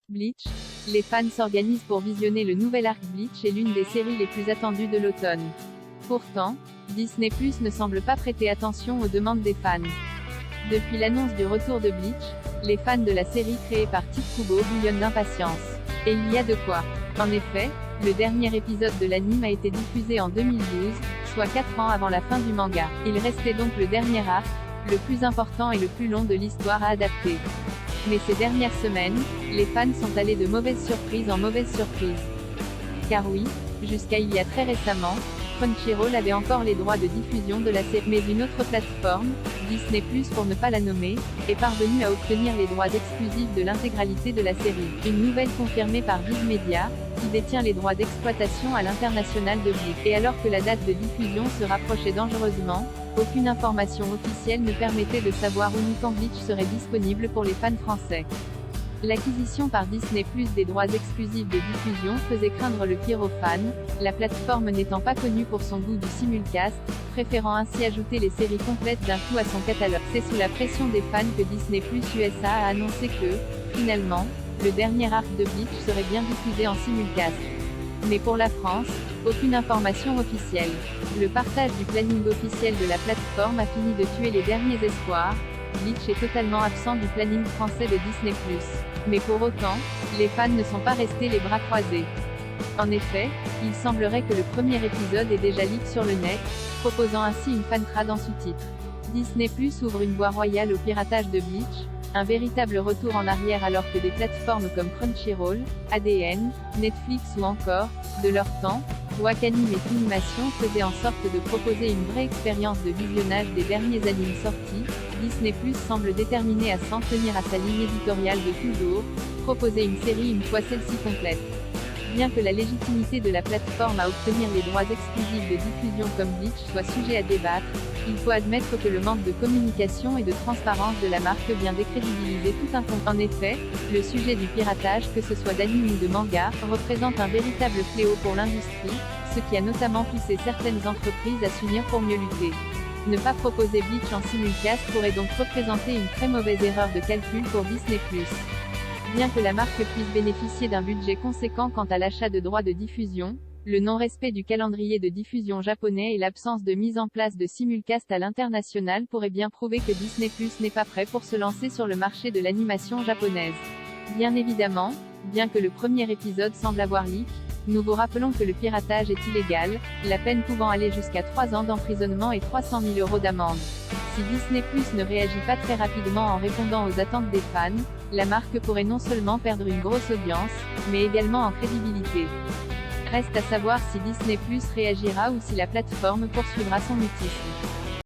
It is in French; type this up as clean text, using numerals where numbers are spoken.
Bleach, les fans s'organisent pour visionner le nouvel arc Bleach et l'une des séries les plus attendues de l'automne. Pourtant, Disney+ ne semble pas prêter attention aux demandes des fans. Depuis l'annonce du retour de Bleach, les fans de la série créée par Tite Kubo bouillonnent d'impatience. Et il y a de quoi. En effet, le dernier épisode de l'anime a été diffusé en 2012, soit 4 ans avant la fin du manga. Il restait donc le dernier arc, le plus important et le plus long de l'histoire à adapter. Mais ces dernières semaines, les fans sont allés de mauvaise surprise en mauvaise surprise. Car oui, jusqu'à il y a très récemment, Crunchyroll avait encore les droits de diffusion de la série, mais une autre plateforme, Disney+, pour ne pas la nommer, est parvenue à obtenir les droits exclusifs de l'intégralité de la série. Une nouvelle confirmée par Viz Media, qui détient les droits d'exploitation à l'international de Bleach. Et alors que la date de diffusion se rapprochait dangereusement, aucune information officielle ne permettait de savoir où ni quand Bleach serait disponible pour les fans français. L'acquisition par Disney+ des droits exclusifs de diffusion faisait craindre le pire aux fans, la plateforme n'étant pas connue pour son goût du simulcast, préférant ainsi ajouter les séries complètes d'un coup à son catalogue. C'est sous la pression des fans que Disney+ USA a annoncé que, finalement, le dernier arc de Bleach serait bien diffusé en simulcast. Mais pour la France, aucune information officielle. Le partage du planning officiel de la plateforme a fini de tuer les derniers espoirs. Bleach est totalement absent du planning français de Disney+. Mais pour autant, les fans ne sont pas restés les bras croisés. En effet, il semblerait que le premier épisode est déjà leak sur le net, proposant ainsi une fantrad en sous-titres. Disney+ ouvre une voie royale au piratage de Bleach, un véritable retour en arrière alors que des plateformes comme Crunchyroll, ADN, Netflix ou encore, de leur temps, Wakanim et Funimation faisaient en sorte de proposer une vraie expérience de visionnage des derniers animes sortis. Disney+ semble déterminé à s'en tenir à sa ligne éditoriale de toujours, proposer une série une fois celle-ci complète. Bien que la légitimité de la plateforme à obtenir les droits exclusifs de diffusion comme Bleach soit sujet à débattre, il faut admettre que le manque de communication et de transparence de la marque vient décrédibiliser tout un contenu. En effet, le sujet du piratage, que ce soit d'anime ou de manga, représente un véritable fléau pour l'industrie, ce qui a notamment poussé certaines entreprises à s'unir pour mieux lutter. Ne pas proposer Bleach en simulcast pourrait donc représenter une très mauvaise erreur de calcul pour Disney+. Bien que la marque puisse bénéficier d'un budget conséquent quant à l'achat de droits de diffusion, le non-respect du calendrier de diffusion japonais et l'absence de mise en place de simulcast à l'international pourraient bien prouver que Disney+ n'est pas prêt pour se lancer sur le marché de l'animation japonaise. Bien évidemment, bien que le premier épisode semble avoir leak, nous vous rappelons que le piratage est illégal, la peine pouvant aller jusqu'à 3 ans d'emprisonnement et 300 000 € d'amende. Si Disney+ ne réagit pas très rapidement en répondant aux attentes des fans, la marque pourrait non seulement perdre une grosse audience, mais également en crédibilité. Reste à savoir si Disney+ réagira ou si la plateforme poursuivra son mutisme.